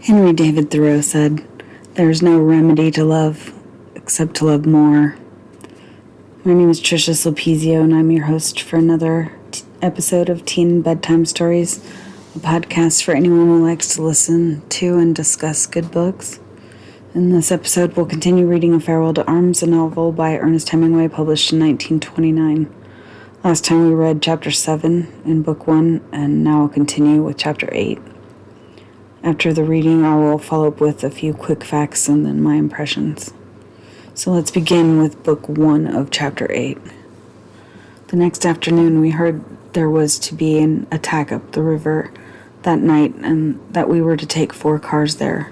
Henry David Thoreau said, "There is no remedy to love except to love more." My name is Tricia Sulpizio, and I'm your host for another episode of Teen Bedtime Stories, a podcast for anyone who likes to listen to and discuss good books. In this episode, we'll continue reading A Farewell to Arms, a novel by Ernest Hemingway published in 1929. Last time we read Chapter 7 in Book 1, and now I'll continue with Chapter 8. After the reading, I will follow up with a few quick facts and then my impressions. So let's begin with Book 1 of Chapter 8. The next afternoon, we heard there was to be an attack up the river that night and that we were to take 4 cars there.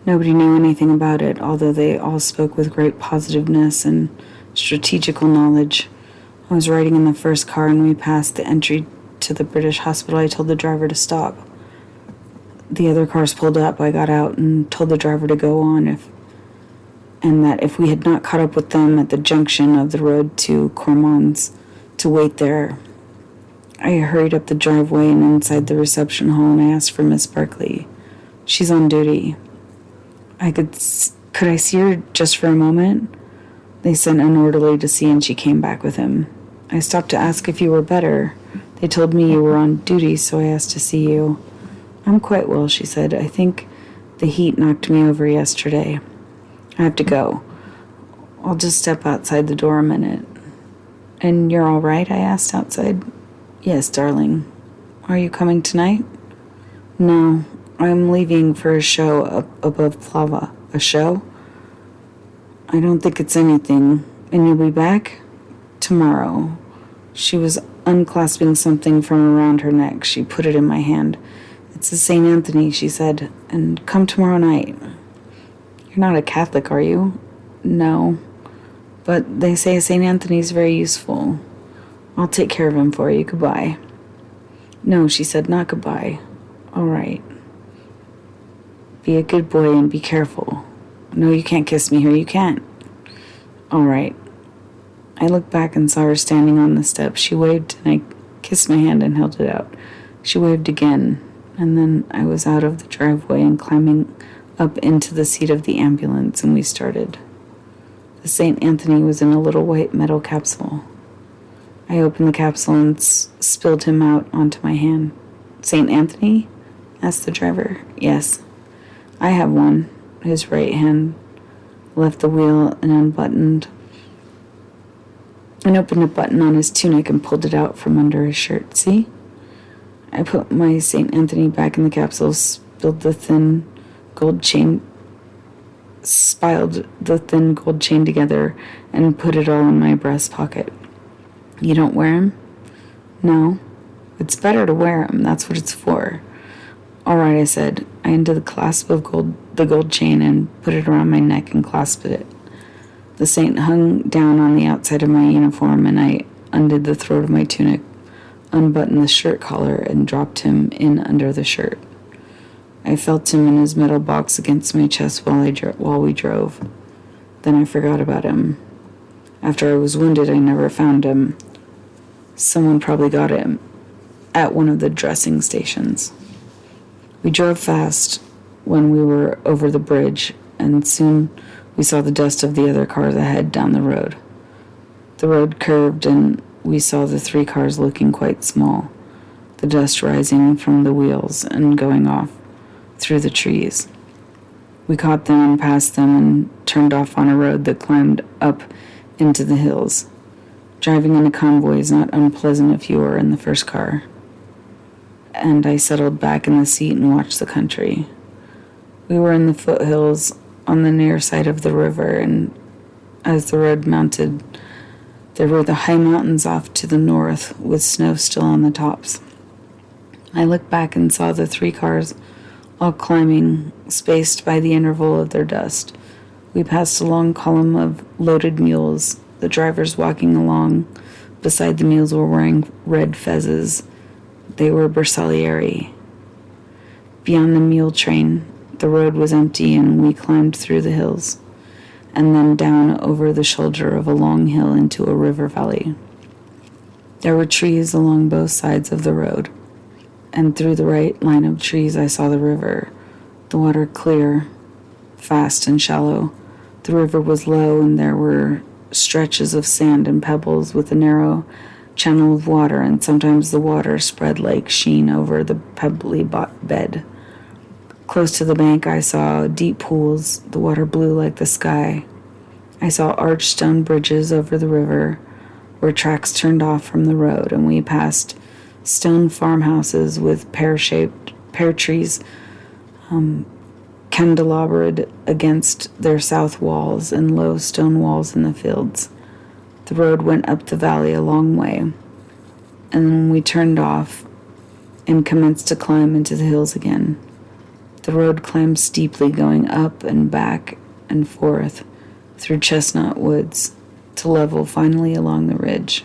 Nobody knew anything about it, although they all spoke with great positiveness and strategical knowledge. I was riding in the first car and we passed the entry to the British hospital. I told the driver to stop. The other cars pulled up. I got out and told the driver to go on and that if we had not caught up with them at the junction of the road to Cormons, to wait there. I hurried up the driveway and inside the reception hall and I asked for Miss Barkley. She's on duty. Could I see her just for a moment? They sent an orderly to see and she came back with him. I stopped to ask if you were better. They told me you were on duty, so I asked to see you. I'm quite well, she said. I think the heat knocked me over yesterday. I have to go. I'll just step outside the door a minute. And you're all right? I asked outside. Yes, darling. Are you coming tonight? No, I'm leaving for a show up above Plava. A show? I don't think it's anything. And you'll be back? Tomorrow. She was unclasping something from around her neck. She put it in my hand. It's a St. Anthony, she said, and come tomorrow night. You're not a Catholic, are you? No. But they say St. Anthony's very useful. I'll take care of him for you. Goodbye. No, she said, not goodbye. All right. Be a good boy and be careful. No, you can't kiss me here. You can't. All right. I looked back and saw her standing on the steps. She waved and I kissed my hand and held it out. She waved again. And then I was out of the driveway and climbing up into the seat of the ambulance, and we started. The St. Anthony was in a little white metal capsule. I opened the capsule and spilled him out onto my hand. St. Anthony? Asked the driver. Yes. I have one. His right hand left the wheel and unbuttoned and opened a button on his tunic and pulled it out from under his shirt. See? I put my St. Anthony back in the capsule, spilled the thin gold chain together, and put it all in my breast pocket. You don't wear him? No. It's better to wear him. That's what it's for. All right, I said. I undid the clasp of the gold chain and put it around my neck and clasped it. The saint hung down on the outside of my uniform, and I undid the throat of my tunic, unbuttoned the shirt collar, and dropped him in under the shirt. I felt him in his metal box against my chest while we drove. Then I forgot about him. After I was wounded, I never found him. Someone probably got him at one of the dressing stations. We drove fast when we were over the bridge, and soon we saw the dust of the other cars ahead down the road. The road curved, and we saw the 3 cars looking quite small, the dust rising from the wheels and going off through the trees. We caught them and passed them and turned off on a road that climbed up into the hills. Driving in a convoy is not unpleasant if you are in the first car. And I settled back in the seat and watched the country. We were in the foothills on the near side of the river, and as the road mounted, there were the high mountains off to the north with snow still on the tops. I looked back and saw the 3 cars all climbing, spaced by the interval of their dust. We passed a long column of loaded mules. The drivers walking along beside the mules were wearing red fezzes. They were Bersaglieri. Beyond the mule train, the road was empty and we climbed through the hills, and then down over the shoulder of a long hill into a river valley. There were trees along both sides of the road, and through the right line of trees I saw the river, The water clear, fast and shallow. The river was low, and there were stretches of sand and pebbles with a narrow channel of water, and sometimes the water spread like sheen over the pebbly bed. Close to the bank I saw deep pools, the water blue like the sky. I saw arched stone bridges over the river, where tracks turned off from the road, and we passed stone farmhouses with pear trees candelabraed against their south walls and low stone walls in the fields. The road went up the valley a long way, and then we turned off and commenced to climb into the hills again. The road climbed steeply, going up and back and forth through chestnut woods to level finally along the ridge.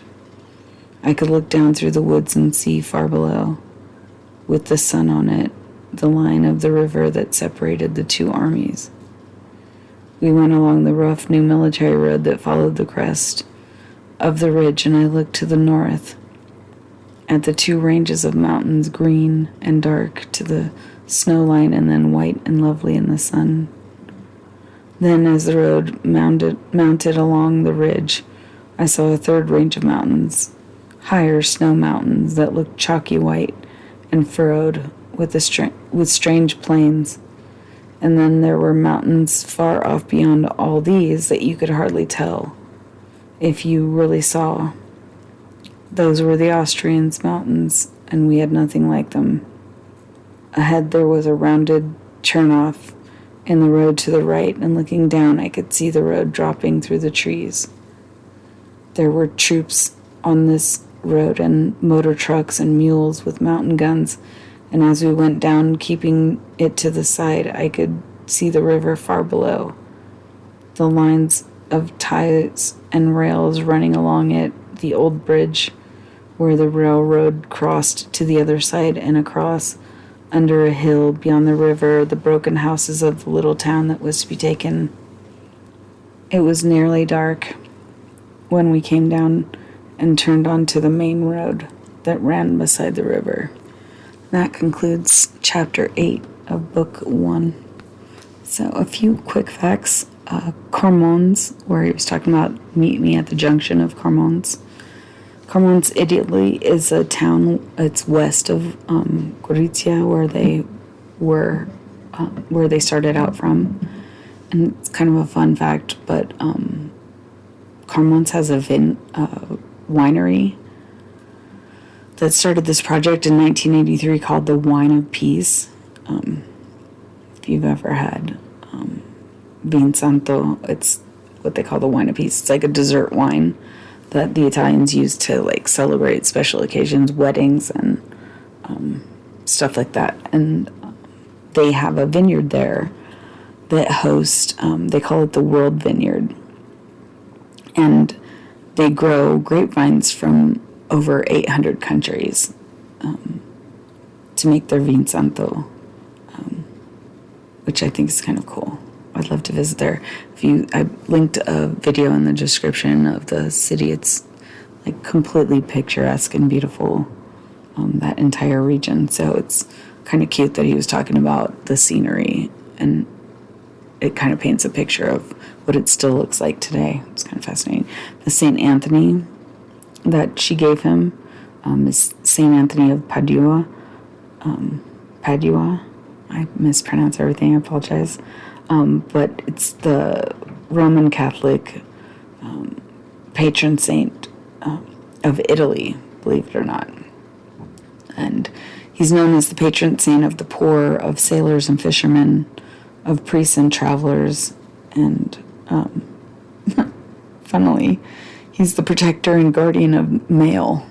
I could look down through the woods and see far below, with the sun on it, the line of the river that separated the two armies. We went along the rough new military road that followed the crest of the ridge, and I looked to the north at the two ranges of mountains, green and dark to the snow line, and then white and lovely in the sun. Then, as the road mounted along the ridge, I saw a third range of mountains, higher snow mountains that looked chalky white and furrowed with strange plains. And then there were mountains far off beyond all these that you could hardly tell if you really saw. Those were the Austrians' mountains, and we had nothing like them. Ahead there was a rounded turn-off in the road to the right, and looking down I could see the road dropping through the trees. There were troops on this road, and motor trucks and mules with mountain guns, and as we went down, keeping it to the side, I could see the river far below. The lines of ties and rails running along it, the old bridge where the railroad crossed to the other side, and across under a hill beyond the river, the broken houses of the little town that was to be taken. It was nearly dark when we came down and turned onto the main road that ran beside the river. That concludes chapter 8 of book 1. So a few quick facts. Cormons, where he was talking about meet me at the junction of Cormons. Cormons, Italy, is a town. It's west of Gorizia, where they started out from. And it's kind of a fun fact, but Cormons has a winery that started this project in 1983 called the Wine of Peace. If you've ever had Vin Santo, it's what they call the Wine of Peace. It's like a dessert wine that the Italians use to like celebrate special occasions, weddings, and stuff like that. And they have a vineyard there that hosts, they call it the World Vineyard. And they grow grapevines from over 800 countries to make their Vin Santo, which I think is kind of cool. I'd love to visit there. I linked a video in the description of the city. It's like completely picturesque and beautiful, that entire region. So it's kind of cute that he was talking about the scenery, and it kind of paints a picture of what it still looks like today. It's kind of fascinating. The St. Anthony that she gave him is St. Anthony of Padua. Padua. I mispronounce everything. I apologize. But it's the Roman Catholic patron saint of Italy, believe it or not. And he's known as the patron saint of the poor, of sailors and fishermen, of priests and travelers, and funnily, he's the protector and guardian of mail,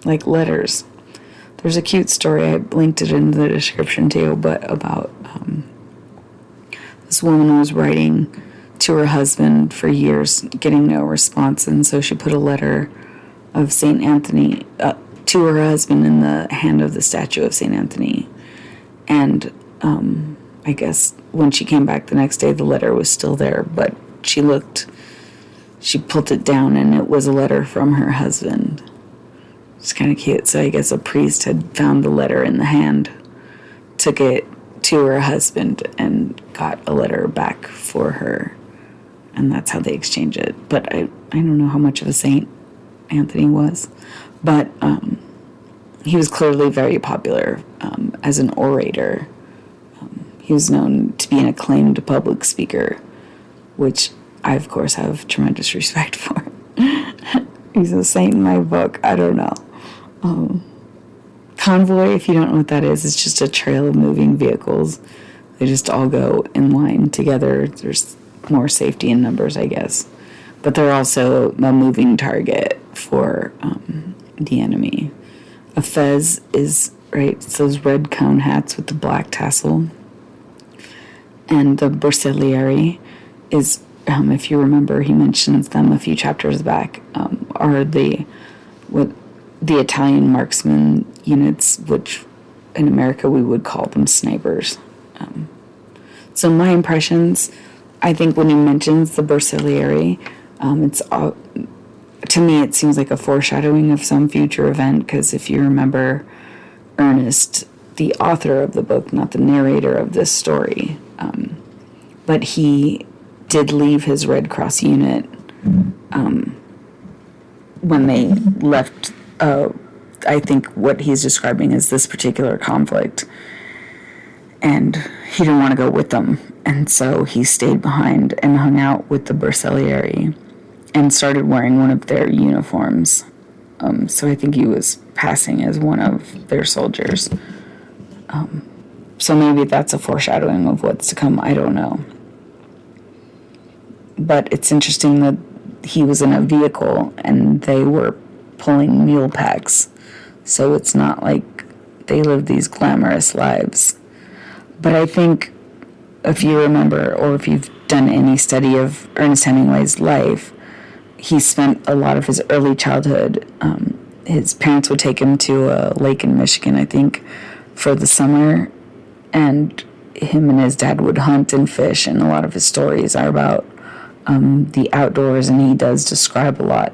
like letters. There's a cute story, I linked it in the description too, but about this woman was writing to her husband for years, getting no response, and so she put a letter of St. Anthony to her husband in the hand of the statue of St. Anthony. And I guess when she came back the next day, the letter was still there, but she pulled it down, and it was a letter from her husband. It's kind of cute. So I guess a priest had found the letter in the hand, took it to her husband and got a letter back for her. And that's how they exchange it. But I don't know how much of a saint Anthony was. But he was clearly very popular as an orator. He was known to be an acclaimed public speaker, which I, of course, have tremendous respect for. He's a saint in my book. I don't know. Convoy, if you don't know what that is, it's just a trail of moving vehicles. They just all go in line together. There's more safety in numbers, I guess. But they're also a moving target for the enemy. A fez is, right, it's those red cone hats with the black tassel. And the Bersaglieri is, if you remember, he mentions them a few chapters back, are the Italian marksman units, which in America we would call them snipers. So my impressions, I think when he mentions the Bersaglieri, to me it seems like a foreshadowing of some future event, because if you remember, Ernest, the author of the book, not the narrator of this story, but he did leave his Red Cross unit when they left, I think what he's describing is this particular conflict, and he didn't want to go with them, and so he stayed behind and hung out with the Bersaglieri and started wearing one of their uniforms. So I think he was passing as one of their soldiers. So maybe that's a foreshadowing of what's to come. I don't know. But it's interesting that he was in a vehicle and they were pulling mule packs. So it's not like they live these glamorous lives. But I think if you remember, or if you've done any study of Ernest Hemingway's life, he spent a lot of his early childhood. His parents would take him to a lake in Michigan, I think, for the summer. And him and his dad would hunt and fish. And a lot of his stories are about the outdoors, and he does describe a lot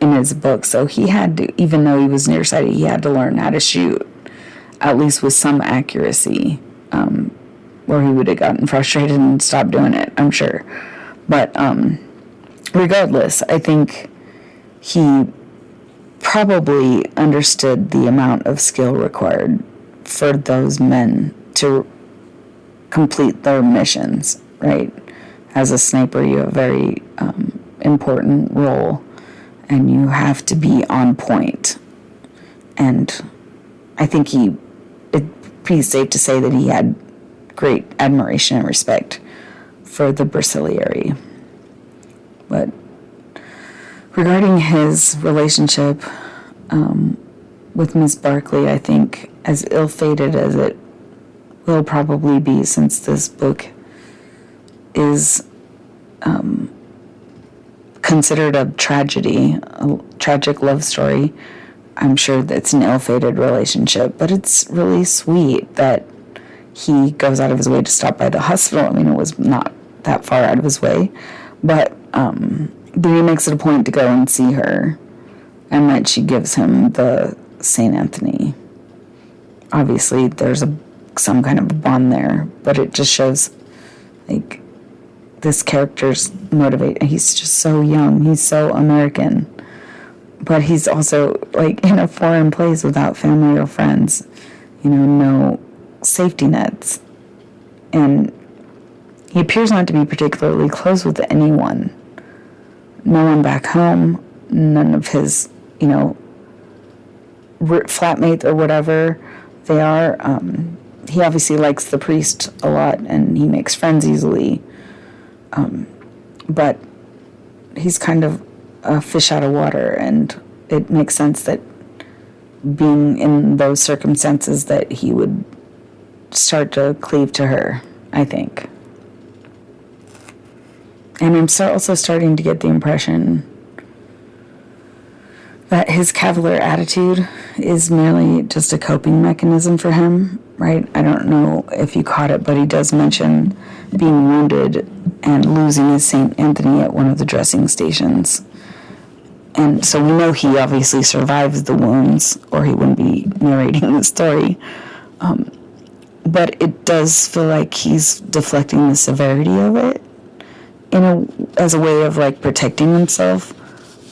in his book. So he had to, even though he was nearsighted, he had to learn how to shoot, at least with some accuracy, or he would have gotten frustrated and stopped doing it, I'm sure. But regardless, I think he probably understood the amount of skill required for those men to complete their missions, right? As a sniper, you have a very important role, and you have to be on point. And I think it's pretty safe to say that he had great admiration and respect for the Bersaglieri. But regarding his relationship with Miss Barkley, I think as ill-fated as it will probably be, since this book is considered a tragedy, a tragic love story, I'm sure that's an ill-fated relationship, but it's really sweet that he goes out of his way to stop by the hospital. I mean, it was not that far out of his way, but he makes it a point to go and see her, and that she gives him the St. Anthony. Obviously, there's some kind of a bond there, but it just shows, like, this character's motivated. He's just so young. He's so American. But he's also, like, in a foreign place without family or friends. No safety nets. And he appears not to be particularly close with anyone. No one back home. None of his, flatmates or whatever they are. He obviously likes the priest a lot, and he makes friends easily. But he's kind of a fish out of water, and it makes sense that being in those circumstances that he would start to cleave to her, I think. And I'm also starting to get the impression that his cavalier attitude is merely just a coping mechanism for him, right? I don't know if you caught it, but he does mention being wounded and losing his St. Anthony at one of the dressing stations. And so we know he obviously survives the wounds, or he wouldn't be narrating the story. but it does feel like he's deflecting the severity of it as a way of like protecting himself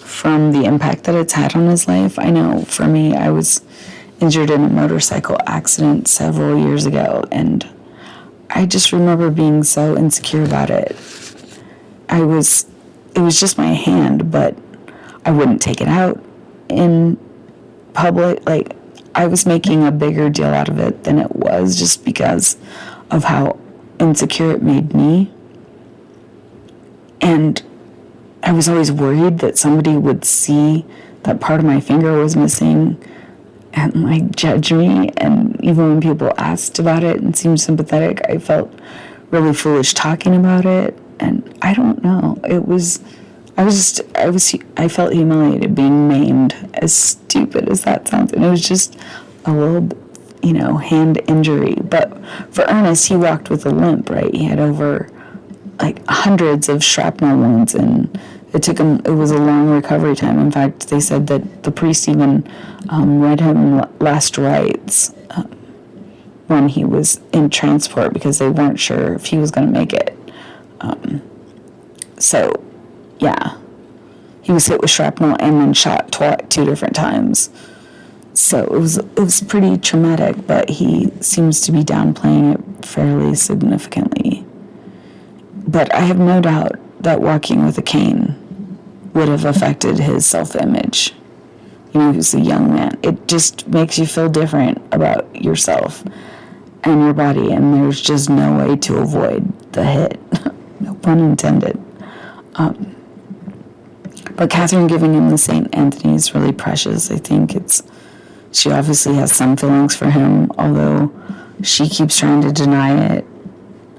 from the impact that it's had on his life. I know for me, I was injured in a motorcycle accident several years ago, and I just remember being so insecure about it. It was just my hand, but I wouldn't take it out in public. Like, I was making a bigger deal out of it than it was, just because of how insecure it made me. And I was always worried that somebody would see that part of my finger was missing and like judge me. And even when people asked about it and seemed sympathetic, I felt really foolish talking about it. And I don't know. I felt humiliated being maimed, as stupid as that sounds. And it was just a little, hand injury. But for Ernest, he walked with a limp, right? He had over like hundreds of shrapnel wounds, and it was a long recovery time. In fact, they said that the priest even read him last rites when he was in transport, because they weren't sure if he was going to make it. So, yeah, he was hit with shrapnel and then shot 2 different times. So it was pretty traumatic, but he seems to be downplaying it fairly significantly. But I have no doubt that walking with a cane would have affected his self-image. He was a young man. It just makes you feel different about yourself and your body, and there's just no way to avoid the hit. No pun intended. But Catherine giving him the St. Anthony is really precious. I think she obviously has some feelings for him, although she keeps trying to deny it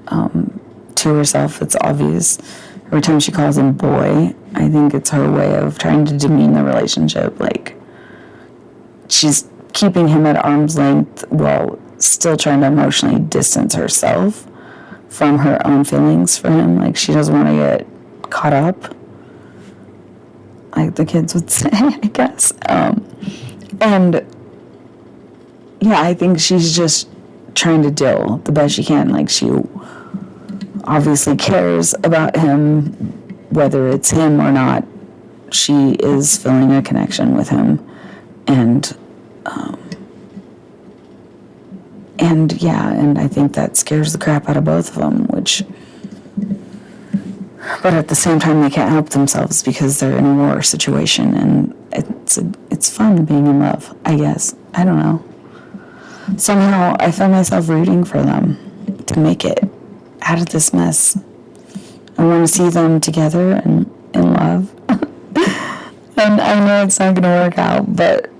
to herself. It's obvious. Every time she calls him boy, I think it's her way of trying to demean the relationship. Like, she's keeping him at arm's length while still trying to emotionally distance herself from her own feelings for him. Like, she doesn't want to get caught up, like the kids would say, I guess. And yeah, I think she's just trying to deal the best she can. Like, she obviously cares about him, whether it's him or not. She is feeling a connection with him, and I think that scares the crap out of both of them, but at the same time, they can't help themselves because they're in a war situation, and it's fun being in love, I guess. I don't know. Somehow, I found myself rooting for them to make it out of this mess. I want to see them together and in love. And I know it's not going to work out, but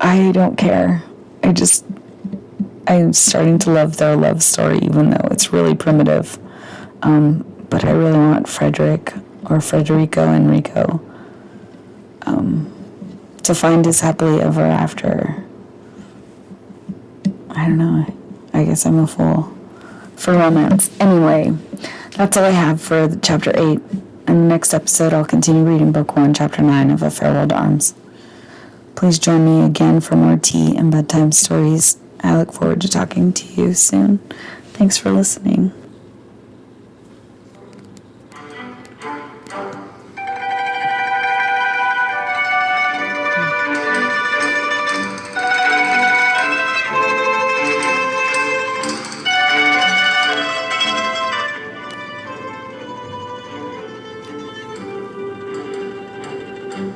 I don't care. I'm starting to love their love story, even though it's really primitive. But I really want Frederick or Frederico Enrico to find his happily ever after. I don't know. I guess I'm a fool for romance. Anyway, that's all I have for chapter 8. In the next episode, I'll continue reading book 1, chapter 9 of A Farewell to Arms. Please join me again for more tea and bedtime stories. I look forward to talking to you soon. Thanks for listening.